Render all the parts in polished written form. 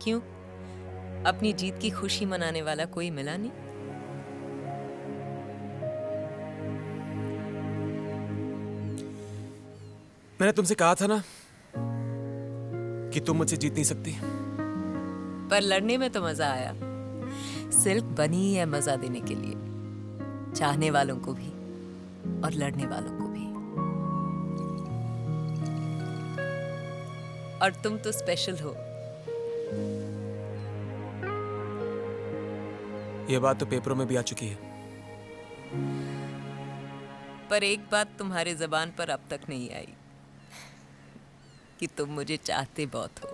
क्यों? अपनी जीत की खुशी मनाने वाला कोई मिला नहीं? मैंने तुमसे कहा था ना कि तुम मुझसे जीत नहीं सकती। पर लड़ने में तो मजा आया। सिल्क बनी है मजा देने के लिए, चाहने वालों को भी और लड़ने वालों को भी। और तुम तो स्पेशल हो। ये बात तो पेपरों में भी आ चुकी है। पर एक बात तुम्हारे जबान पर अब तक नहीं आई कि तुम मुझे चाहते बहुत हो।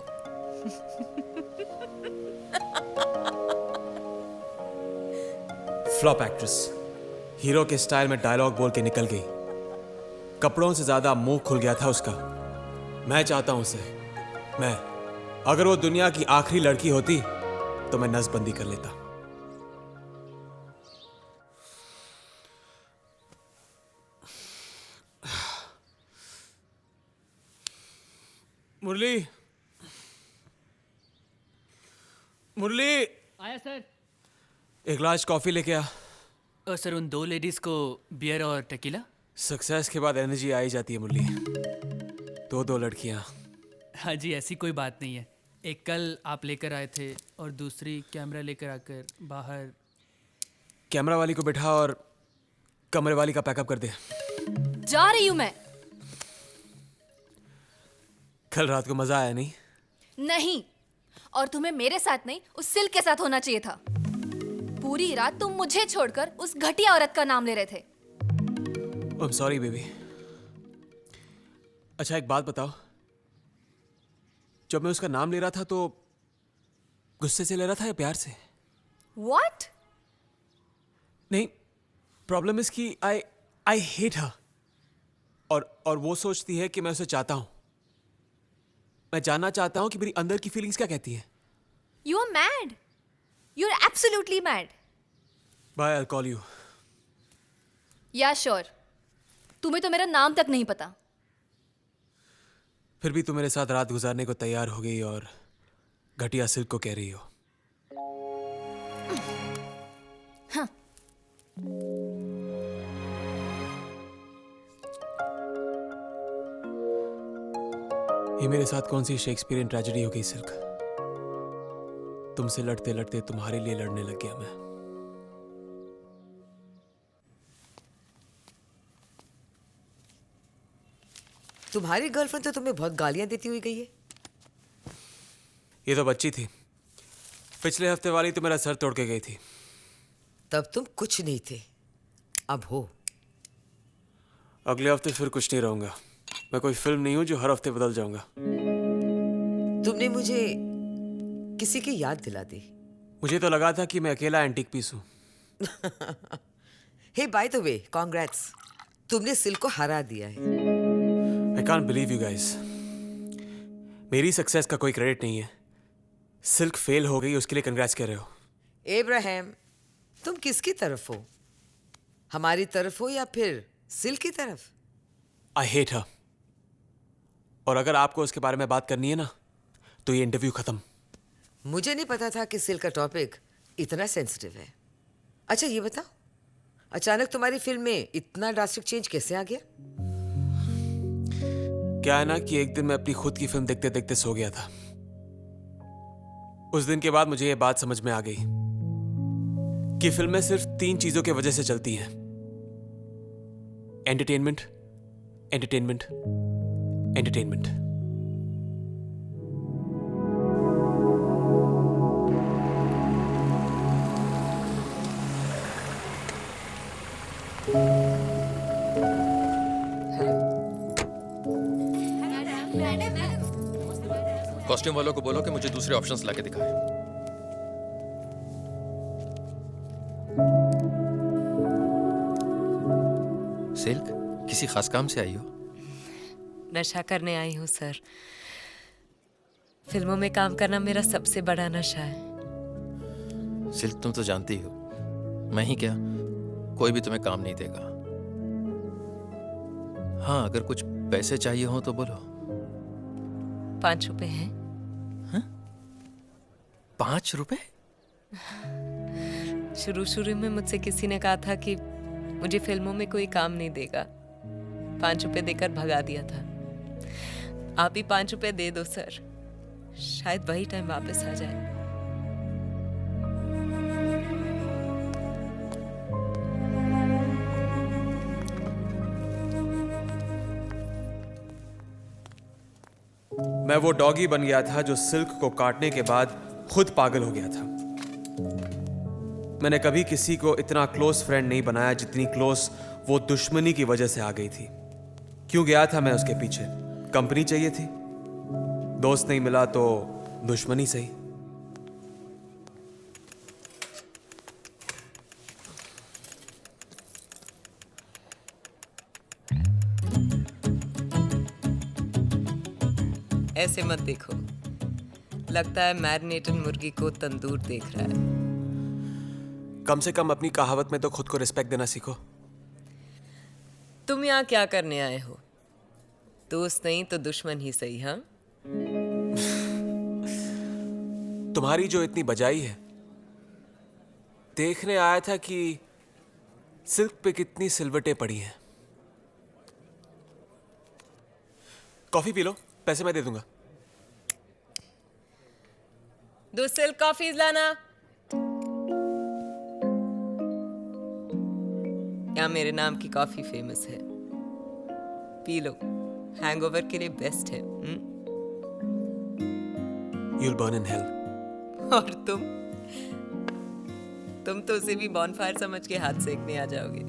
फ्लॉप एक्ट्रेस, हीरो के स्टाइल में डायलॉग बोल के निकल गई। कपड़ों से ज्यादा मुंह खुल गया था उसका। मैं चाहता हूं उसे। मैं अगर वो दुनिया की आखिरी लड़की होती तो मैं नसबंदी कर लेता। मुरली, मुरली, आया सर। एक ग्लास कॉफी लेके आ। सर उन दो लेडीज को बियर और टेकीला। सक्सेस के बाद एनर्जी आ ही जाती है मुरली। दो लड़कियां। हाँ जी, ऐसी कोई बात नहीं है। एक कल आप लेकर आए थे और दूसरी कैमरा लेकर आकर बाहर। कैमरा वाली को बैठा और कमरे वाली का पैकअप कर दे। जा रही हूं मैं। कल रात को मजा आया नहीं? नहीं, और तुम्हें मेरे साथ नहीं उस सिल्क के साथ होना चाहिए था। पूरी रात तुम मुझे छोड़कर उस घटिया औरत का नाम ले रहे थे। I'm sorry baby. अच्छा एक बात बताओ, जब मैं उसका नाम ले रहा था तो गुस्से से ले रहा था या प्यार से? What? नहीं, प्रॉब्लम इज कि आई हेट हर। और वो सोचती है कि मैं उसे चाहता हूं। मैं जानना चाहता हूं कि मेरी अंदर की फीलिंग्स क्या कहती हैं। You are mad. You're absolutely mad. Bye, I'll call you। Yeah, sure. तुम्हें तो मेरा नाम तक नहीं पता। फिर भी तुम मेरे साथ रात गुजारने को तैयार हो गई और घटिया सिल्क को कह रही हो। हाँ। ये मेरे साथ कौन सी शेक्सपियरियन ट्रेजेडी हो गई सिल्क? तुमसे लड़ते लड़ते तुम्हारे लिए लड़ने लग गया मैं। तुम्हारी गर्लफ्रेंड तो तुम्हें बहुत गालियां देती हुई गई है। ये तो बच्ची थी। पिछले हफ्ते वाली तो मेरा सर तोड़ के गई थी। तब तुम कुछ नहीं थे, अब हो। अगले हफ्ते फिर कुछ नहीं रहूंगा। मैं कोई फिल्म नहीं हूं जो हर हफ्ते बदल जाऊंगा। तुमने मुझे किसी की याद दिला दी। मुझे तो लगा था कि मैं अकेला एंटीक पीस हूं। हे बाय द वे, कांग्रेट्स, तुमने सिल्क को हरा दिया है। I can't believe you guys. मेरी सक्सेस का कोई क्रेडिट नहीं है। सिल्क फेल हो गई उसके लिए कंग्रेट्स कह रहे हो। इब्राहिम, तुम किसकी तरफ हो? हमारी तरफ हो या फिर सिल्क की तरफ? I hate her. और अगर आपको उसके बारे में बात करनी है ना तो ये इंटरव्यू खत्म। मुझे नहीं पता था कि सिल्क का टॉपिक इतना सेंसिटिव है। अच्छा ये बताओ, अचानक तुम्हारी फिल्म में इतना ड्रास्टिक चेंज कैसे आ गया? क्या है ना कि एक दिन मैं अपनी खुद की फिल्म देखते देखते सो गया था। उस दिन के बाद मुझे ये बात समझ में आ गई कि फिल्में सिर्फ 3 चीजों की वजह से चलती हैं। Entertainment, entertainment, entertainment. कॉस्ट्यूम वालों को बोलो कि मुझे दूसरे ऑप्शंस लाके दिखाएं। सिल्क, किसी खास काम से आई हो? नशा करने आई हूँ सर। फिल्मों में काम करना मेरा सबसे बड़ा नशा है। सिल्क, तुम तो जानती हो मैं ही क्या, कोई भी तुम्हें काम नहीं देगा। हाँ, अगर कुछ पैसे चाहिए हो तो बोलो। 5 रुपए हैं? 5 रुपए? शुरू शुरू में मुझसे किसी ने कहा था कि मुझे फिल्मों में कोई काम नहीं देगा, 5 रुपए देकर भगा दिया था। आप ही 5 रुपए दे दो सर, शायद वही टाइम वापस आ जाए। मैं वो डॉगी बन गया था जो सिल्क को काटने के बाद खुद पागल हो गया था। मैंने कभी किसी को इतना क्लोज फ्रेंड नहीं बनाया जितनी क्लोज वो दुश्मनी की वजह से आ गई थी। क्यों गया था मैं उसके पीछे? कंपनी चाहिए थी, दोस्त नहीं मिला तो दुश्मनी सही। ऐसे मत देखो, लगता है मैरिनेटेड मुर्गी को तंदूर देख रहा है। कम से कम अपनी कहावत में तो खुद को रिस्पेक्ट देना सीखो। तुम यहाँ क्या करने आए हो? दोस्त नहीं तो दुश्मन ही सही। हाँ, तुम्हारी जो इतनी बजाई है, देखने आया था कि सिल्क पे कितनी सिलवटें पड़ी हैं। कॉफी पी लो, पैसे मैं दे दूंगा। 2 सिल्क कॉफीज लाना। यहाँ मेरे नाम की कॉफी फेमस है, पी लो, हैंगओवर के लिए बेस्ट है। You'll burn in hell. और तुम तो उसे भी बॉनफायर समझ के हाथ सेकने आ जाओगे।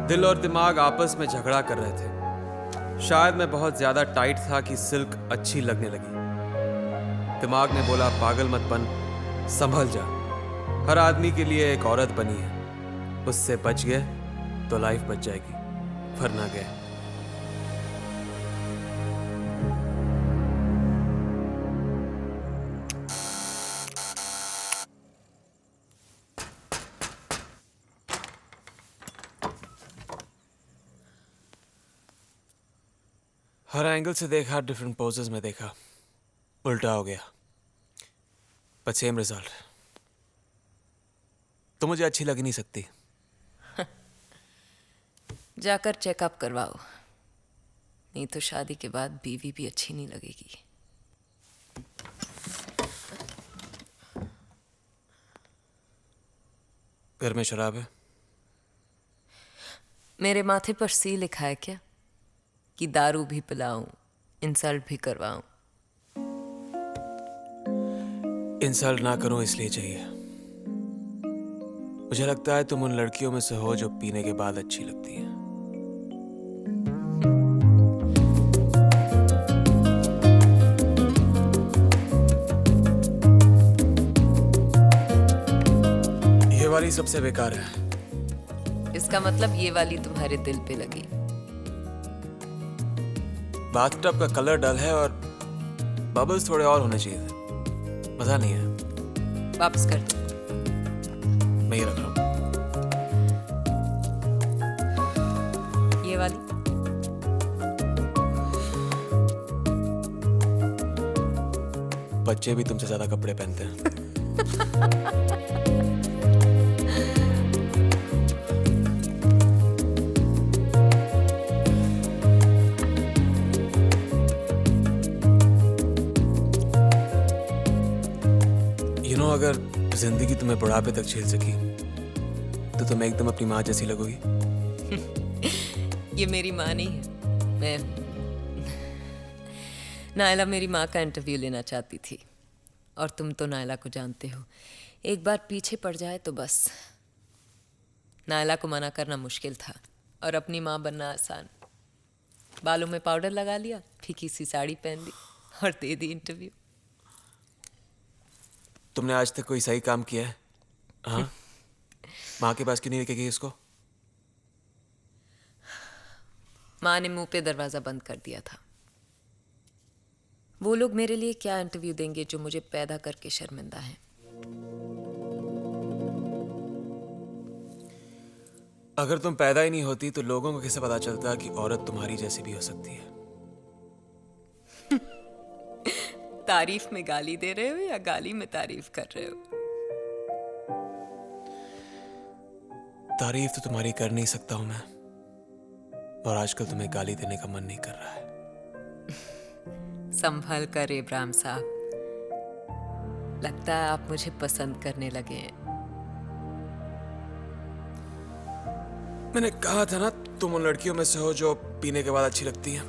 दिल और दिमाग आपस में झगड़ा कर रहे थे। शायद मैं बहुत ज्यादा टाइट था कि सिल्क अच्छी लगने लगी। दिमाग ने बोला पागल मत बन, संभल जा, हर आदमी के लिए एक औरत बनी है, उससे बच गए तो लाइफ बच जाएगी, वरना गए। हर एंगल से देखा, डिफरेंट पोजेस में देखा, उल्टा हो गया, बट सेम रिजल्ट। तो मुझे अच्छी लग नहीं सकती। जाकर चेकअप करवाओ, नहीं तो शादी के बाद बीवी भी अच्छी नहीं लगेगी। घर में शराब है? मेरे माथे पर सी लिखा है क्या कि दारू भी पिलाऊं, इंसल्ट भी करवाऊं? इंसल्ट ना करूं इसलिए चाहिए। मुझे लगता है तुम उन लड़कियों में से हो जो पीने के बाद अच्छी लगती है। ये वाली सबसे बेकार है। इसका मतलब ये वाली तुम्हारे दिल पे लगी। बाथटब का कलर डल है और बबल्स थोड़े और होने चाहिए थे, मजा नहीं है। वापस कर दो। मैं ये रख रहा हूँ। ये वाली बच्चे भी तुमसे ज्यादा कपड़े पहनते हैं। अगर जिंदगी तुम्हें बुढ़ापे तक झेल सकी तो तुम एकदम अपनी माँ जैसी लगोगी। ये मेरी माँ नहीं है, मैं नायला मेरी माँ का इंटरव्यू लेना चाहती थी, और तुम तो नायला को जानते हो, एक बार पीछे पड़ जाए तो बस। नायला को मना करना मुश्किल था और अपनी माँ बनना आसान। बालों में पाउडर लगा लिया, फीकी सी साड़ी पहन ली और दे दी इंटरव्यू। तुमने आज तक कोई सही काम किया है? हाँ? माँ के पास क्यों नहीं लेके गई इसको? माँ ने मुंह पे दरवाज़ा बंद कर दिया था। वो लोग मेरे लिए क्या इंटरव्यू देंगे जो मुझे पैदा करके शर्मिंदा हैं। अगर तुम पैदा ही नहीं होती तो लोगों को कैसे पता चलता कि औरत तुम्हारी जैसी भी हो सकती है? तारीफ में गाली दे रहे हो या गाली में तारीफ कर रहे हो? तारीफ तो तुम्हारी कर नहीं सकता हूं मैं, और आजकल तुम्हें गाली देने का मन नहीं कर रहा है। संभल कर इब्राहिम साहब, लगता है आप मुझे पसंद करने लगे हैं। मैंने कहा था ना, तुम उन लड़कियों में से हो जो पीने के बाद अच्छी लगती हैं।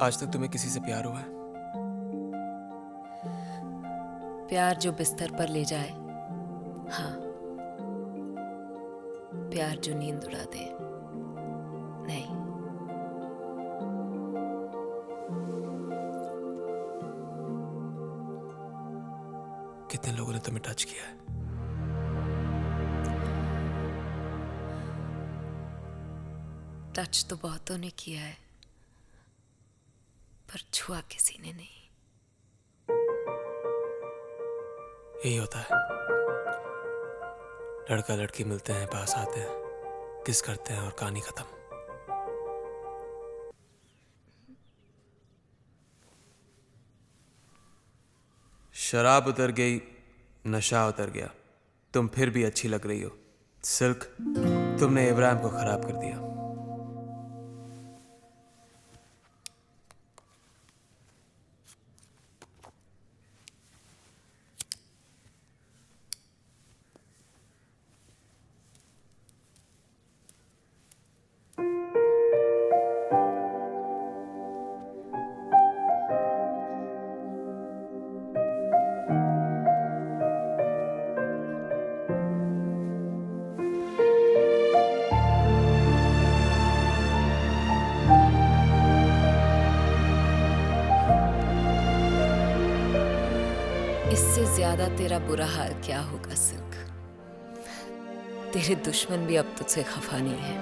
आज तक तुम्हें किसी से प्यार हुआ है? प्यार जो बिस्तर पर ले जाए, हाँ। प्यार जो नींद उड़ा दे, नहीं। कितने लोगों ने तुम्हें टच किया है? टच तो बहुतों ने किया है, पर छुआ किसी ने नहीं। यही होता है, लड़का लड़की मिलते हैं, पास आते हैं, किस करते हैं और कहानी खत्म। शराब उतर गई, नशा उतर गया, तुम फिर भी अच्छी लग रही हो। सिल्क, तुमने इब्राहिम को खराब कर दिया। इससे ज्यादा तेरा बुरा हाल क्या होगा सिल्क? तेरे दुश्मन भी अब तुझसे खफा नहीं है।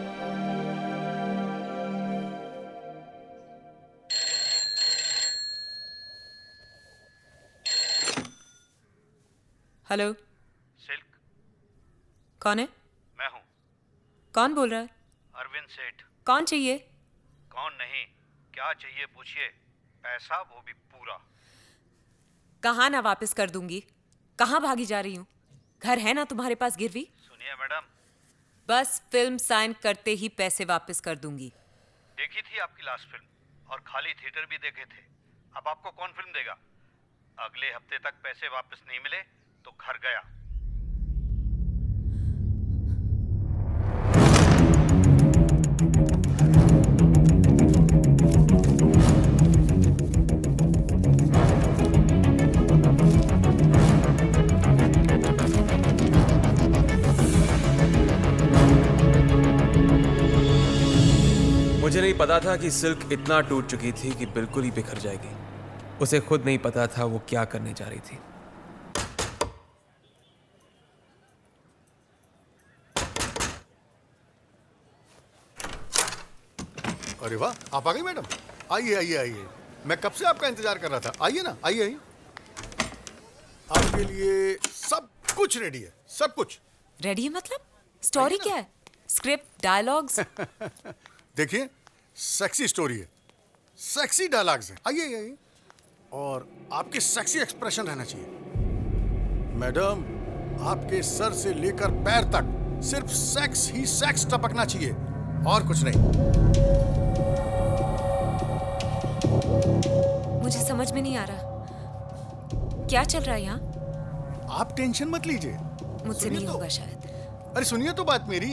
हेलो, सिल्क, कौन है? मैं हूँ कौन बोल रहा है? अरविंद सेठ। कौन चाहिए? कौन नहीं, क्या चाहिए पूछिए। पैसा वो भी पूरा। कहाँ ना वापस कर दूंगी? कहाँ भागी जा रही हूँ? घर है ना तुम्हारे पास गिरवी? सुनिए मैडम, बस फिल्म साइन करते ही पैसे वापस कर दूंगी। देखी थी आपकी लास्ट फिल्म और खाली थिएटर भी देखे थे। अब आपको कौन फिल्म देगा? अगले हफ्ते तक पैसे वापस नहीं मिले तो घर गया। मुझे नहीं पता था कि सिल्क इतना टूट चुकी थी कि बिल्कुल ही बिखर जाएगी। उसे खुद नहीं पता था वो क्या करने जा रही थी। अरे वाह, आप आ गई मैडम। आइए आइए आइए, मैं कब से आपका इंतजार कर रहा था। आइए ना, आइए आइए। आपके लिए सब कुछ रेडी है, सब कुछ रेडी है मतलब? स्टोरी क्या है? Script, dialogues? देखिए, सेक्सी स्टोरी है, सेक्सी डायलॉग्स हैं। आइए आइए आइए। और आपके सेक्सी एक्सप्रेशन रहना चाहिए। मैडम, आपके सर से लेकर पैर तक सिर्फ सेक्स ही सेक्स टपकना चाहिए और कुछ नहीं। मुझे समझ में नहीं आ रहा क्या चल रहा है यहाँ। आप टेंशन मत लीजिए, मुझसे सुनिए नहीं तो। होगा शायद। अरे सुनिए तो बात मेरी।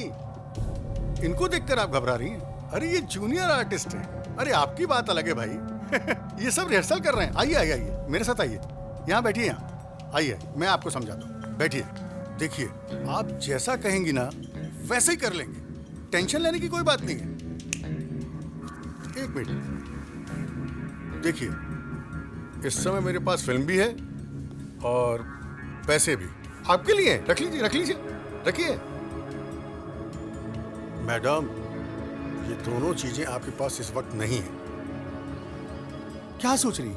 इनको देखकर आप घबरा रही हैं। अरे ये जूनियर आर्टिस्ट है। अरे आपकी बात अलग है भाई। ये सब रिहर्सल कर रहे हैं। आइए आइए आइए, मेरे साथ आइए। यहाँ बैठिए, यहाँ आइए, मैं आपको समझाता हूँ। बैठिए, देखिए, आप जैसा कहेंगी ना वैसे ही कर लेंगे। टेंशन लेने की कोई बात नहीं है। एक मिनट, देखिए, इस समय मेरे पास फिल्म भी है और पैसे भी आपके लिए हैं। रख लीजिए रख लीजिए रखिए। मैडम, ये दोनों चीजें आपके पास इस वक्त नहीं है। क्या सोच रही है?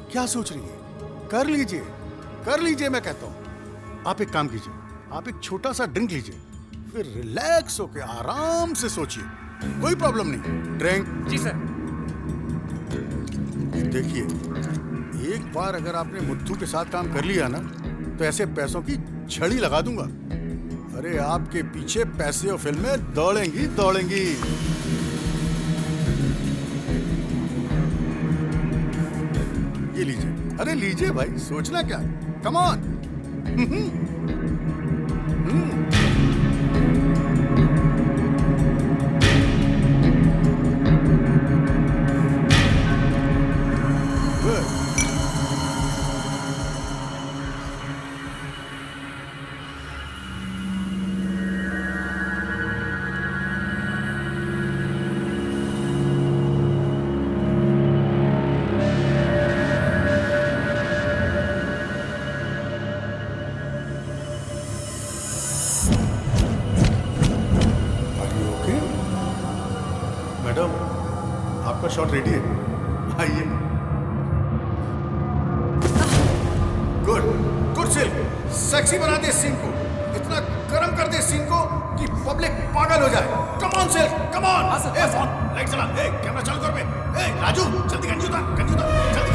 कर लीजिए मैं कहता हूं। आप एक काम कीजिए, आप एक छोटा सा ड्रिंक लीजिए, फिर रिलैक्स होके आराम से सोचिए, कोई प्रॉब्लम नहीं। ड्रिंक। जी सर। देखिए, एक बार अगर आपने मुत्थू के साथ काम कर लिया ना, तो ऐसे पैसों की झड़ी लगा दूंगा। अरे आपके पीछे पैसे और फिल्में दौड़ेंगी। ये लीजिए। अरे लीजिए भाई, सोचना क्या, कम ऑन। मैडम, आपका शॉट रेडी है, आइए। गुड सिल्क, सेक्सी बना दे सीन को, इतना गर्म कर दे सीन को कि पब्लिक पागल हो जाए। Come on silk, come on. A phone, light चला, ए कैमरा चालू कर बे। ए राजू, जल्दी गंजी उतार, जल्दी।